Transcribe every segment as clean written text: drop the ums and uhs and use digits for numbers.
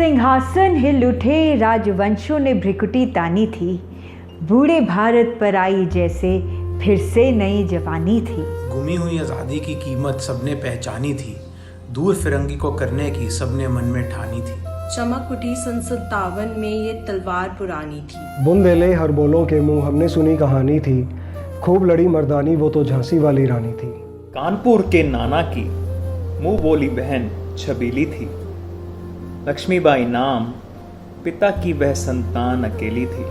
सिंहासन हिल उठे, राजवंशों ने भ्रिकुटी तानी थी। बूढ़े भारत पर आई जैसे फिर से नई जवानी थी। गुमी हुई आज़ादी की कीमत सबने पहचानी थी। दूर फिरंगी को करने की सबने मन में ठानी थी। चमक उठी सन 57 में ये तलवार पुरानी थी। बुंदेले हर बोलों के मुंह हमने सुनी कहानी थी। खूब लड़ी मर्दानी वो तो झांसी वाली रानी थी। कानपुर के नाना की मुंह बोली बहन छबीली थी। लक्ष्मीबाई नाम पिता की वह संतान अकेली थी।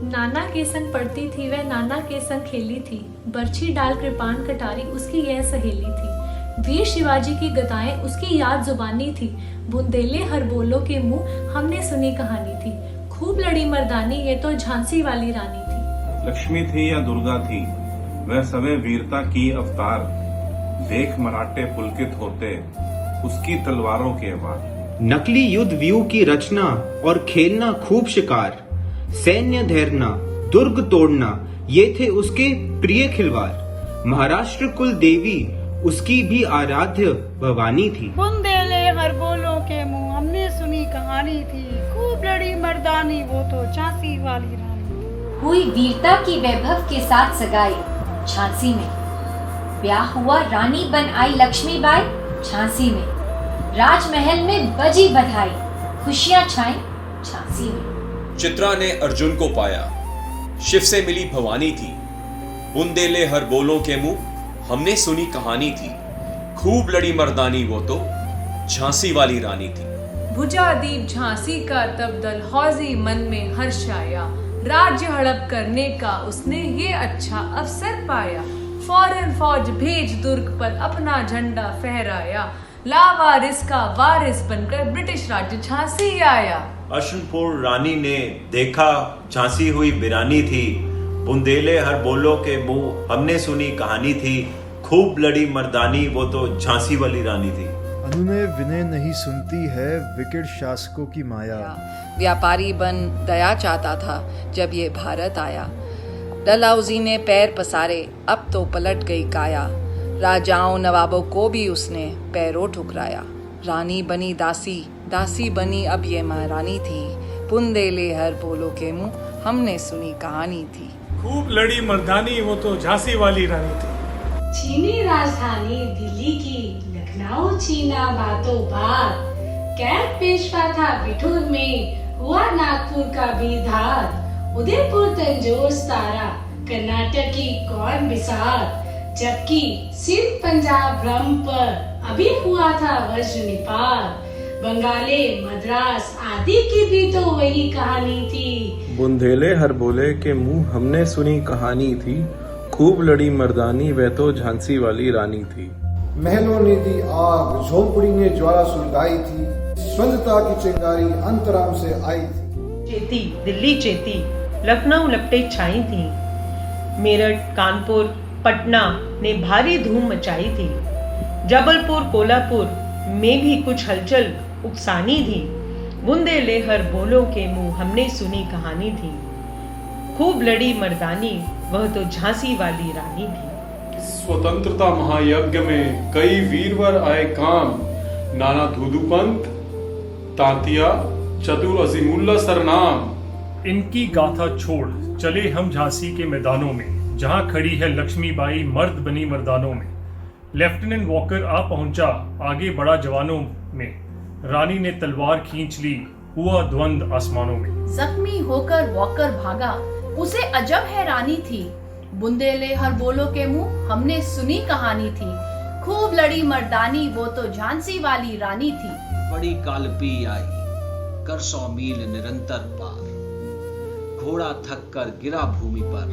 नाना के संग पढ़ती थी वह, नाना के संग खेली थी। बर्छी डाल कृपाण कटारी उसकी यह सहेली थी। वीर शिवाजी की गदाएं उसकी याद जुबानी थी। बुंदेले हर बोलों के मुंह हमने सुनी कहानी थी। खूब लड़ी मर्दानी ये तो झांसी वाली रानी थी। लक्ष्मी थी या दुर्गा थी वह सवे वीरता की अवतार। देख मराठे पुलकित होते उसकी तलवारों के वार। नकली युद्ध व्यू की रचना और खेलना खूब शिकार। सैन्य धैर्यना दुर्ग तोड़ना ये थे उसके प्रिय खिलवाड़। महाराष्ट्र कुल देवी उसकी भी आराध्य भवानी थी। बुंदेले हर बोलों के मुंह हमने सुनी कहानी थी। खूब लड़ी मर्दानी वो तो झांसी वाली रानी। हुई वीरता की वैभव के साथ सगाई झांसी में। ब्याह हुआ रानी बन आई लक्ष्मीबाई झांसी में। राजमहल में बजी बधाई खुशियां छाई झांसी में। चित्रा ने अर्जुन को पाया शिव से मिली भवानी थी। बुंदेले हर बोलों के मुंह हमने सुनी कहानी थी। खूब लड़ी मर्दानी वो तो झांसी वाली रानी थी। भुजा दीप झांसी का तब दल हौजी मन में हर्ष आया। राज्य हड़प करने का उसने ये अच्छा अवसर पाया। फौरन फौज भेज दुर्ग पर अपना झंडा फहराया। लावारिस का वारिस बनकर ब्रिटिश राज्य झांसी आया। अश्नपुर रानी ने देखा झांसी हुई वीरानी थी। बुंदेले हर बोलों के मुंह हमने सुनी कहानी थी। खूब लड़ी मर्दानी वो तो झांसी वाली रानी थी। अनुनय विनय नहीं सुनती है विकट शासकों की माया। व्यापारी बन दया चाहता था जब ये भारत आया। डलहौजी ने पैर पसारे अब तो पलट गई काया। राजाओं नवाबों को भी उसने पैरों ठुकराया। रानी बनी दासी, दासी बनी अब ये महारानी थी। बुंदेले हर बोलों के मुंह हमने सुनी कहानी थी। खूब लड़ी मर्दानी वो तो झांसी वाली रानी थी। छीनी राजधानी दिल्ली की, लखनऊ छीना बातों बात। कैद पेशवा था बिठूर में, हुआ नागपुर का भी धार। उदयपुर तंजौर सतारा, कर्नाटक की कौन बिसात। जबकि सिंध पंजाब ब्रह्म पर अभी हुआ था वज्र निपात। बंगाले मद्रास आदि की भी तो वही कहानी थी। बुंदेले हर बोले के मुंह हमने सुनी कहानी थी। खूब लड़ी मर्दानी वह तो झांसी वाली रानी थी। महलों ने दी आग, झोंपड़ी ने ज्वाला सुलगाई थी। स्वतंत्रता की चिंगारी अंतराम से आई थी। चेती दिल्ली चेती, लखनऊ लपटे छाई थी। मेरठ कानपुर पटना ने भारी धूम मचाई थी। जबलपुर कोल्हापुर में भी कुछ हलचल उकसानी थी। बुंदेले हर बोलों के मुंह हमने सुनी कहानी थी। खूब लड़ी मर्दानी वह तो झांसी वाली रानी थी। स्वतंत्रता महायज्ञ में कई वीरवर आए काम। नाना धूधुपंत, तांतिया, चतुर अजीमुल्ला सरनाम। इनकी गाथा छोड़ चले हम झांसी के मैदानों में, जहां खड़ी है लक्ष्मीबाई मर्द बनी मर्दानों में। लेफ्टिनेंट वॉकर आ पहुंचा आगे बढ़ा जवानों में। रानी ने तलवार खींच ली, हुआ द्वंद आसमानों में। जख्मी होकर वॉकर भागा, उसे अजब हैरानी थी। बुंदेले हर बोलों के मुंह हमने सुनी कहानी थी। खूब लड़ी मर्दानी वो तो झांसी वाली रानी थी। बड़ी कालपी आई कर 100 मील निरंतर पार। घोड़ा थक कर गिरा भूमि पर,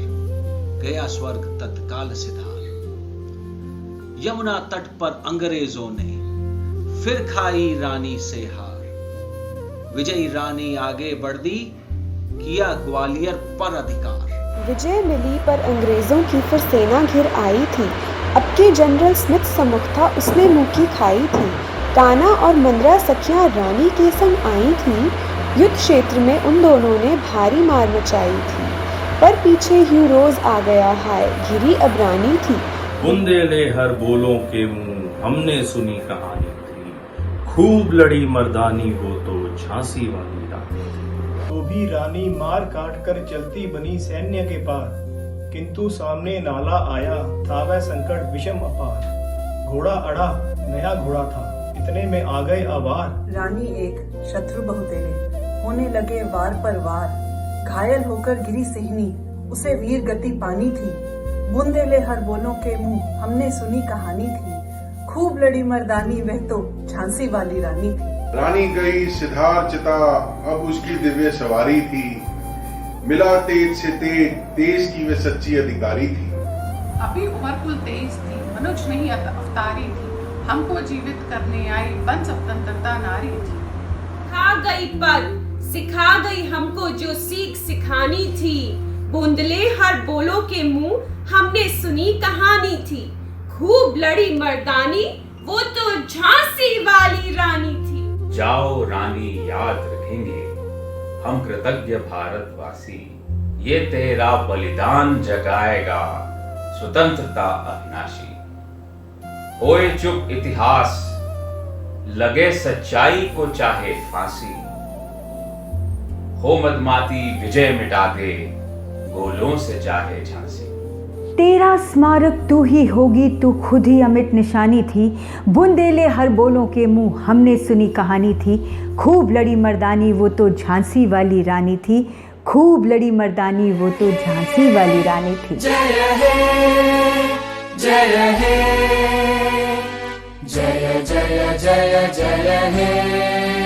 गया स्वर्ग तत्काल सिधार। यमुना तट पर अंग्रेजों ने फिर खाई रानी से हार। विजयी रानी आगे बढ़ दी, किया ग्वालियर पर अधिकार। विजय मिली पर अंग्रेजों की फिर सेना घिर आई थी। अब के जनरल स्मिथ सम्मुख था उसने मुंह की खाई थी। कान्हा और मंद्रा सखियां रानी के संग आई थी। युद्ध क्षेत्र में उन दोनों ने भारी मार मचाई थी। पर पीछे ह्यूरोज आ गया हाय, घिरी अब रानी थी। बुंदेले हर बोलों के मुंह हमने सुनी कहानी थी। खूब लड़ी मर्दानी वो तो झांसी वाली रानी। तो भी रानी मार काट कर चलती बनी सैन्य के पार, किंतु सामने नाला आया था वह संकट विषम अपार। घोड़ा अड़ा नया घोड़ा था, इतने में आ गए अवार। रानी एक शत्रु बहुतेरे, होने लगे वार पर वार। घायल होकर गिरी सिहनी, उसे वीर गति पानी थी। बुंदेले हर बोलों के मुंह, हमने सुनी कहानी थी। खूब लड़ी मर्दानी वह तो झांसी वाली रानी थी। रानी गई सिधार चिता, अब उसकी दिव्य सवारी थी। मिला तेज से तेज, देश की वे सच्ची अधिकारी थी। अभी उमरकुल तेज थी, मनुज नहीं अवतारी थी। हमको जीवित करने आई बन स्वतंत्रता नारी थी। खा गई पग, सिखा गई हमको जो सीख सिखानी थी। बूंदले हर बोलों के मुंह, हमने सुनी कहानी थी। खूब लड़ी मर्दानी, वो तो झांसी वाली रानी थी। जाओ रानी याद रखेंगे हम कृतज्ञ भारतवासी। ये तेरा बलिदान जगाएगा स्वतंत्रता अविनाशी। होए चुप इतिहास, लगे सच्चाई को चाहे फांसी। हो मदमाती विजय मिटा दे, गोलों से चाहे झांसी। तेरा स्मारक तू ही होगी, तू खुद ही अमिट निशानी थी। बुंदेले हर बोलों के मुंह, हमने सुनी कहानी थी। खूब लड़ी मर्दानी वो तो झांसी वाली रानी थी। खूब लड़ी मर्दानी वो तो झांसी वाली रानी थी। जय हे जय हे जय जय जय जय हे।